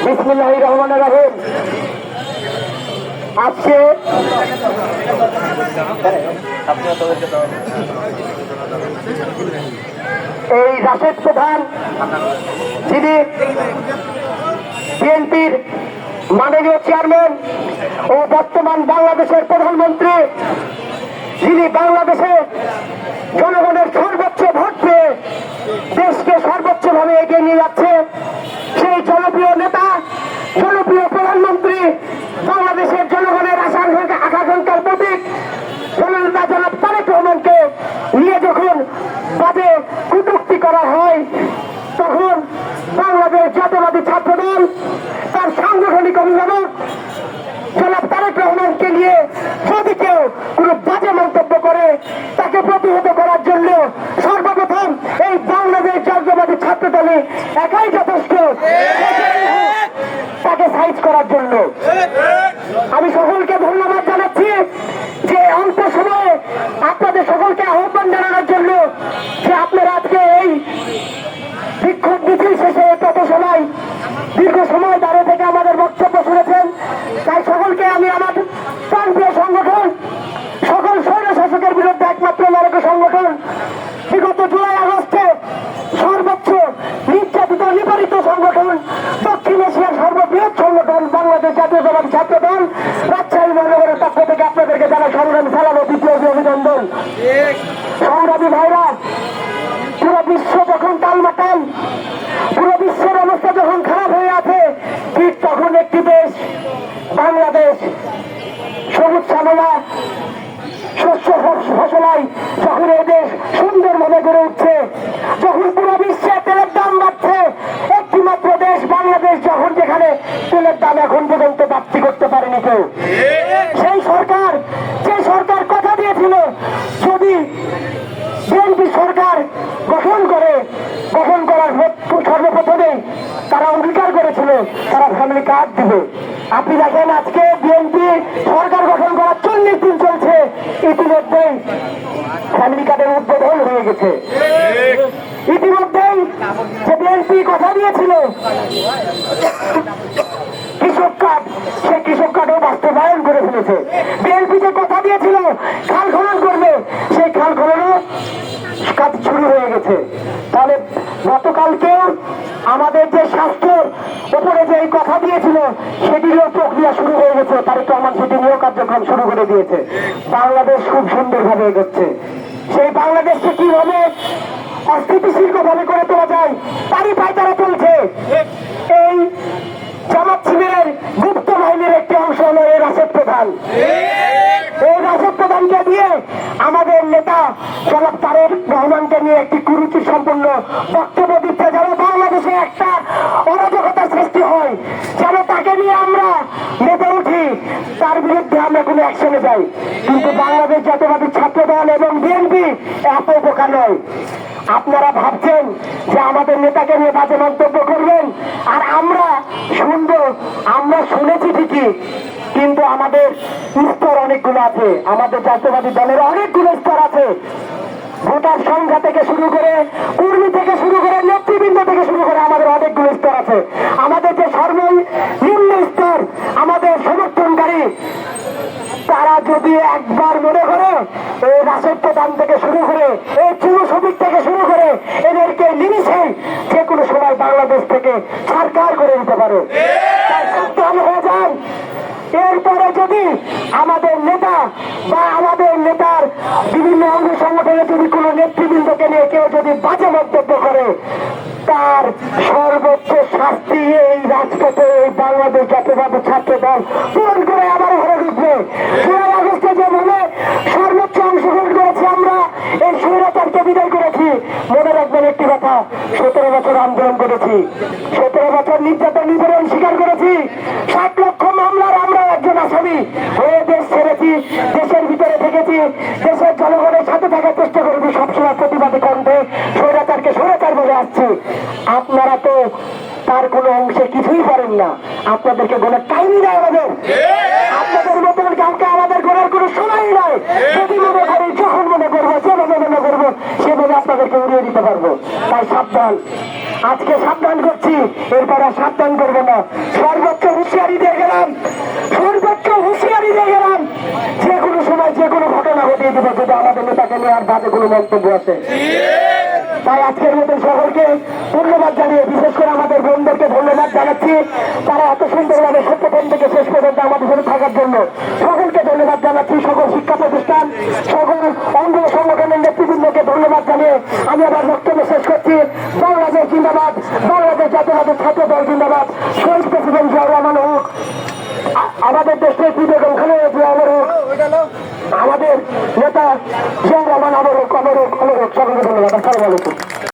বিসমিল্লাহির রহমানির রহিম। আজকে এই রাশেদ প্রধান, যিনি বিএনপির মাননীয় চেয়ারম্যান ও বর্তমান বাংলাদেশের প্রধানমন্ত্রী, যিনি বাংলাদেশের জনগণের সর্বোচ্চ ভোট পেয়ে দেশকে সর্বোচ্চভাবে এগিয়ে নিয়ে যাচ্ছে, সেই জনপ্রিয় নেতা, জনপ্রিয় প্রধানমন্ত্রী, বাংলাদেশের জনগণের আকাঙ্ক্ষার প্রতীক জননেতা জনাব তারেক রহমানকে নিয়ে যখন বাজে কটূক্তি করা হয়, তখন বাংলাদেশ জাতীয়তাবাদী ছাত্রদল তার সাংগঠনিক অভিভাবক জনাব তারেক রহমানকে নিয়ে যদি কেউ কোনো বাজে মন্তব্য করে, তাকে প্রতিহত করার জন্য সর্বপ্রথম এই বাংলাদেশ জাতীয়তাবাদী ছাত্রদলে একাই যথেষ্ট তাকে সাইজ করার জন্য। আমি সকলকে ধন্যবাদ জানাচ্ছি যে অল্প সময়ে আপনাদের সকলকে আহ্বান জানানোর জন্য যে আপনারা আজকে এই বিক্ষোভ মিছিল শেষে তত সময় দীর্ঘ সময় দাঁড়িয়ে থেকে আমাদের বক্তব্য শুনেছেন। তাই সকলকে আমি আমার প্রান্তীয় সংগঠন, সকল স্বৈর শাসকের বিরুদ্ধে একমাত্র লড়াকু সংগঠন, বিগত জুলাই আগস্টে সর্বোচ্চ নির্যাতিত নিপীড়িত সংগঠন, দক্ষিণ এশিয়ার সর্ববৃহৎ সংগঠন বাংলাদেশ জাতীয়তাবাদী ছাত্রদল রাজশাহী মহানগরের পক্ষ থেকে আপনাদেরকে জানাই সংগ্রামী সালাম ও বিপ্লবী অভিনন্দন। সংগ্রামী ভাইরা, পুরো বিশ্ব যখন টালমাটাল, পুরো বিশ্বের অবস্থা যখন খারাপ হয়ে আছে, ঠিক তখন একটি দেশ বাংলাদেশ সবুজ শ্যামলা শস্য ফসলায় যখন এই দেশ সুন্দরভাবে গড়ে উঠছে, যখন পুরো বিশ্বে তেলের দাম বাড়ছে, একটি মাত্র দেশ বাংলাদেশ যখন যেখানে তেলের দাম এখন পর্যন্ত প্রাপ্তি করতে পারেনি কেউ, সেই সরকার, যে সরকার কথা দিয়েছিল যদি বিএনপি সরকার গঠন করার সর্বপ্রথমে তারা অঙ্গীকার করেছিল তারা ফ্যামিলি কার্ড দিবে। আপনি দেখেন আজকে বিএনপি সরকার গঠন করার 40 দিন চলছে, ইতিমধ্যেই ফ্যামিলি কার্ডের উদ্বোধন হয়ে গেছে। ইতিমধ্যেই যে বিএনপি কথা দিয়েছিল কৃষক কার্ড, সে কৃষক কার্ডও বাস্তবায়ন করে ফেলেছে। বিএনপি যে কথা দিয়েছিল খাল খনন করবে, সেই খাল খননও কাজ শুরু হয়ে গেছে। তাহলে গতকালকেও আমাদের যে স্বাস্থ্যের উপরে যে কথা দিয়েছিল সেটিরও প্রক্রিয়া শুরু হয়ে গেছে, তারেক রহমান সেটি নিয়েও কার্যক্রম শুরু করে দিয়েছে। বাংলাদেশ খুব সুন্দরভাবে এগোচ্ছে। সেই বাংলাদেশকে কিভাবে অস্থিতিশীল ভাবে করে তোলা যায় তারই পায়তারা চলছে। এই জামাত শিবিরের গুপ্ত বাহিনীর একটি অংশ হল এই রাশেদ প্রধান। এই রাশেদ প্রধানকে দিয়ে আমাদের নেতা জনাব তারেক রহমানকে নিয়ে একটি কুরুচি সম্পন্ন বক্তব্য দিচ্ছে, যেন বাংলাদেশে একটা অরাজকতার সৃষ্টি হয়, যেন তাকে নিয়ে আমরা মেতে উঠি, তার বিরুদ্ধে আমরা কোনো অ্যাকশনে যাই। কিন্তু বাংলাদেশ জাতীয়তাবাদী ছাত্রদল এবং বিএনপি এত বোকা নয়। আপনারা ভাবছেন যে আমাদের নেতাকে নিয়ে বাজে মন্তব্য করবেন আর আমরা শুনবো, আমরা শুনেছি ঠিকই, কিন্তু আমাদের স্তর অনেকগুলো আছে, আমাদের জাতীয়বাদী দলের অনেকগুলো স্তর আছে। ভোটার সংখ্যা থেকে শুরু করে, কর্মী থেকে শুরু করে, নেতৃবৃন্দ থেকে শুরু করে আমাদের অনেকগুলো স্তর আছে। আমাদের যে সর্বনিম্ন স্তর, আমাদের সমর্থনকারী, তারা যদি একবার মনে করে এই রাশেদ প্রধান থেকে শুরু করে, এই যুব শ্রমিক থেকে শুরু করে, এদেরকে নিমিশে যে কোনো সময় বাংলাদেশ থেকে সরকার করে দিতে পারে, তাই সাবধান হয়ে যান। এরপরে যদি আমাদের নেতা বা আমাদের নেতার বিভিন্ন অঙ্গ সংগঠনে যদি কোনো নেতৃবৃন্দকে নিয়ে কেউ যদি বাজে মন্তব্য করে, তার সর্বোচ্চ শাস্তি এই রাজপথে এই বাংলাদেশ জাতীয়তাবাদী ছাত্র দল পূরণ করে আবার ঘরে ঢুকবে। জুলাই আগস্টে যেভাবে সর্বোচ্চ অংশগ্রহণ করেছি আমরা, এই স্বৈরাচারকে বিদায় করেছি। মনে রাখবেন একটি কথা, 17 বছর আন্দোলন করেছি, 17 বছর নির্যাতন নিপীড়ন স্বীকার করেছি, 60 লক্ষ মামলার আমরা একজন আসামি হয়ে দেশ ছেড়েছি, দেশের ভিতরে থেকেছি, দেশের জনগণের সাথে থাকার চেষ্টা করেছি, সবসময় প্রতিবাদী কণ্ঠে স্বৈরাচারকে স্বৈরাচার বলে আসছি। আপনারা তো তার কোনো অংশে কিছুই পারেন না, আপনাদেরকে গোনার টাইমই নাই আমাদের, আপনাদের মতন কাউকে আমাদের গোনার কোনো সময় নাই। যদি মনে করি, যখন মনে করবো, যেভাবে মনে করবো সেভাবে আপনাদেরকে উড়িয়ে দিতে পারবো। তাই সাবধান। আজকে সাবধান করছি, এরপর আর সাবধান করবো না। সর্বোচ্চ হুঁশিয়ারি দিয়ে গেলাম, সর্বোচ্চ হুঁশিয়ারি দিয়ে গেলাম, যে কোনো সময় যে কোনো ঘটনা ঘটিয়ে দেবো যদি আমাদের নেতাকে নিয়ে আর বাজে কোনো মন্তব্য আছে। তাই আজকের মতো সকলকে ধন্যবাদ জানিয়ে, বিশেষ করে আমাদের বোনদেরকে ধন্যবাদ জানাচ্ছি, তারা এত সুন্দরভাবে প্রথম থেকে শেষ পর্যন্ত আমাদের সাথে থাকার জন্য সকলকে ধন্যবাদ জানাচ্ছি। সকল শিক্ষা প্রতিষ্ঠান, সকল অঙ্গ সংগঠনের নেতৃবৃন্দকে ধন্যবাদ জানিয়ে আমি আবার বক্তব্য শেষ করছি। বাংলাদেশ জিন্দাবাদ, বাংলাদেশ জাতীয়তাবাদী ছাত্র দল জিন্দাবাদ, শহীদ প্রেসিডেন্ট জিয়াউর রহমান হোক, আমাদের দেশের বেগম খালেদা জিয়া অমর হোক, আমাদের নেতা জিয়াউর রহমান অমর হোক, অমর হোক, অমর হোক। সকলকে ধন্যবাদ। আসসালামু আলাইকুম।